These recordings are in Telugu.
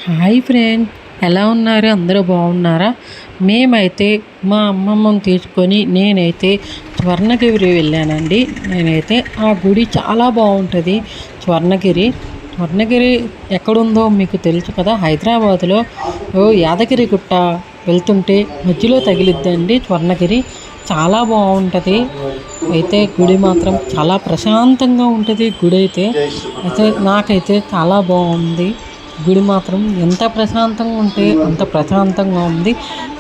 హాయ్ ఫ్రెండ్, ఎలా ఉన్నారు? అందరూ బాగున్నారా? మేమైతే మా అమ్మమ్మని తీసుకొని నేనైతే స్వర్ణగిరి వెళ్ళానండి. నేనైతే ఆ గుడి చాలా బాగుంటుంది. స్వర్ణగిరి ఎక్కడుందో మీకు తెలుసు కదా, హైదరాబాదులో యాదగిరి గుట్ట వెళ్తుంటే మధ్యలో తగిలిద్దండి స్వర్ణగిరి. చాలా బాగుంటుంది. అయితే గుడి మాత్రం చాలా ప్రశాంతంగా ఉంటుంది. గుడి అయితే నాకైతే చాలా బాగుంది. గుడి మాత్రం ఎంత ప్రశాంతంగా ఉంటే అంత ప్రశాంతంగా ఉంది.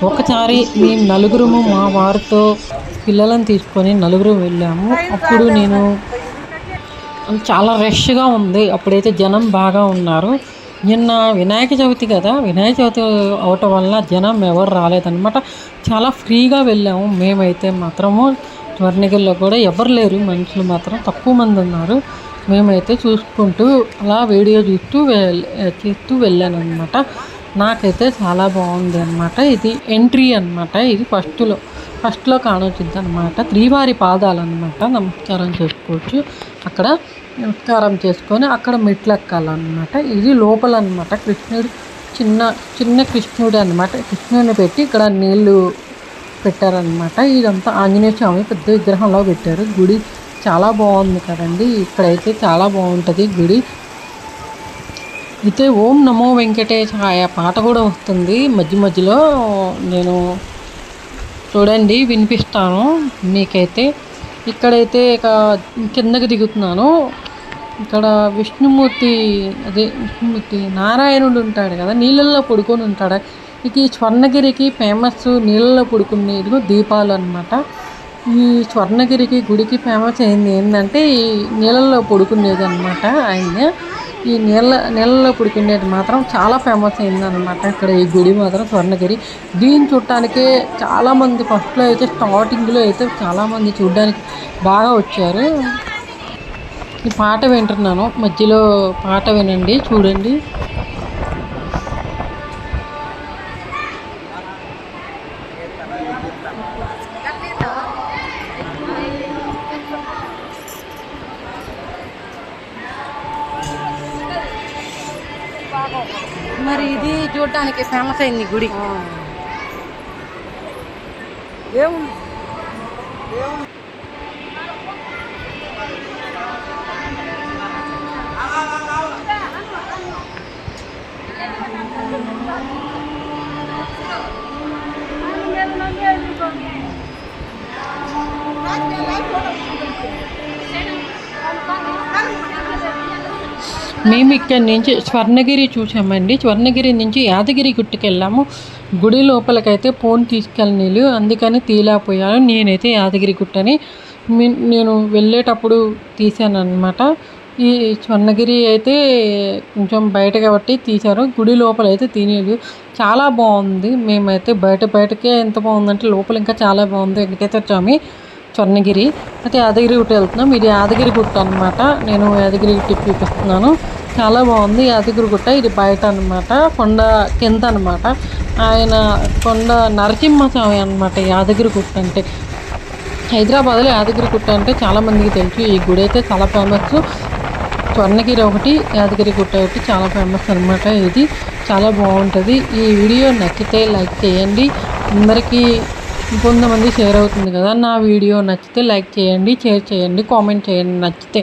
ఒకసారి మేము నలుగురము మా వారితో పిల్లలను తీసుకొని నలుగురు వెళ్ళాము. అప్పుడు నేను చాలా రష్గా ఉంది. అప్పుడైతే జనం బాగా ఉన్నారు. నిన్న వినాయక చవితి కదా, వినాయక చవితి అవటం వల్ల జనం ఎవరు రాలేదన్నమాట. చాలా ఫ్రీగా వెళ్ళాము. మేమైతే మాత్రము స్వర్ణగిరిలో కూడా ఎవరు లేరు, మనుషులు మాత్రం తక్కువ మంది ఉన్నారు. మేమైతే చూసుకుంటూ అలా వీడియో చూస్తూ వెళ్ళాను అనమాట. నాకైతే చాలా బాగుంది అనమాట. ఇది ఎంట్రీ అనమాట. ఇది ఫస్ట్లో కానొచ్చింది అనమాట. శ్రీవారి పాదాలు అనమాట. నమస్కారం చేసుకోవచ్చు. అక్కడ నమస్కారం చేసుకొని అక్కడ మెట్లు ఎక్కాలన్నమాట. ఇది లోపల అనమాట. కృష్ణుడు చిన్న కృష్ణుడు అనమాట. కృష్ణుడిని పెట్టి ఇక్కడ నీళ్లు పెట్టారనమాట. ఇదంతా ఆంజనేయ స్వామి పెద్ద విగ్రహంలో పెట్టారు. గుడి చాలా బాగుంది కదండి. ఇక్కడైతే చాలా బాగుంటుంది గుడి. అయితే ఓం నమో వెంకటేశాయ పాట కూడా వస్తుంది మధ్యలో. నేను చూడండి వినిపిస్తాను మీకైతే. ఇక్కడైతే కిందకి దిగుతున్నాను. ఇక్కడ విష్ణుమూర్తి నారాయణుడు ఉంటాడు కదా, నీళ్ళల్లో పడుకొని ఉంటాడు. ఇక ఈ స్వర్ణగిరికి ఫేమస్ నీళ్ళలో పడుకునేది దీపాలు అనమాట. ఈ స్వర్ణగిరికి గుడికి ఫేమస్ అయింది ఏంటంటే ఈ నీళ్ళల్లో పడుకునేది అనమాట. ఆయన ఈ నీళ్ళలో పడుకునేది మాత్రం చాలా ఫేమస్ అయిందనమాట. ఇక్కడ ఈ గుడి మాత్రం స్వర్ణగిరి. దీన్ని చూడటానికే చాలామంది ఫస్ట్లో అయితే స్టార్టింగ్లో అయితే చాలామంది చూడడానికి బాగా వచ్చారు. ఈ పాట వింటున్నాను, మధ్యలో పాట వినండి, చూడండి. మరి ఇది చూడటానికి ఫేమస్ అయింది గుడి. మేము ఇక్కడి నుంచి స్వర్ణగిరి చూసామండి. స్వర్ణగిరి నుంచి యాదగిరి గుట్టకి వెళ్ళాము. గుడి లోపలికైతే ఫోన్ తీసుకెళ్ళనీళ్ళు, అందుకని తీలేకపోయాను. నేనైతే యాదగిరి గుట్టని నేను వెళ్ళేటప్పుడు తీసాను అనమాట. ఈ స్వర్ణగిరి అయితే కొంచెం బయట కాబట్టి తీశారు. గుడి లోపల అయితే తినేది చాలా బాగుంది. మేమైతే బయటకే ఎంత బాగుందంటే లోపల ఇంకా చాలా బాగుంది. వెంకటేశ్వర స్వామి స్వర్ణగిరి అయితే యాదగిరి గుట్ట వెళ్తున్నాం. ఇది యాదగిరి గుట్ట అనమాట. నేను యాదగిరి గుట్ట చూపిస్తున్నాను. చాలా బాగుంది యాదగిరి గుట్ట. ఇది బయట అనమాట, కొండ కింద అనమాట. ఆయన కొండ నరసింహస్వామి అనమాట. యాదగిరి గుట్ట అంటే హైదరాబాద్లో యాదగిరి గుట్ట అంటే చాలామందికి తెలుసు. ఈ గుడి అయితే చాలా ఫేమస్. స్వర్ణగిరి ఒకటి, యాదగిరి గుట్ట ఒకటి చాలా ఫేమస్ అనమాట. ఇది చాలా బాగుంటుంది. ఈ వీడియో నచ్చితే లైక్ చేయండి. అందరికీ కొంతమంది షేర్ అవుతుంది కదా. నా వీడియో నచ్చితే లైక్ చేయండి, షేర్ చేయండి, కామెంట్ చేయండి నచ్చితే.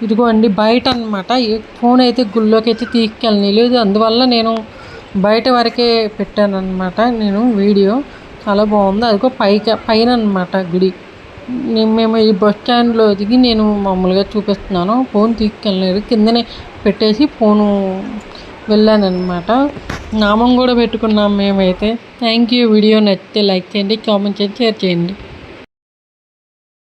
ఇదిగోండి బయట అనమాట. ఫోన్ అయితే గుళ్ళోకి అయితే తీసుకెళ్ళలేదు, అందువల్ల నేను బయట వరకే పెట్టాను అనమాట. నేను వీడియో చాలా బాగుంది. అదిగో పైన అనమాట గుడి. మేము ఈ బస్ స్టాండ్లో దిగి నేను మామూలుగా చూపిస్తున్నాను. ఫోన్ తీసుకెళ్ళలేదు, కిందనే పెట్టేసి ఫోను వెళ్ళానమాట. నామం కూడా పెట్టుకున్నాం మేమైతే. Thank you. వీడియో నచ్చితే లైక్ చేయండి, కామెంట్ చేయండి, షేర్ చేయండి.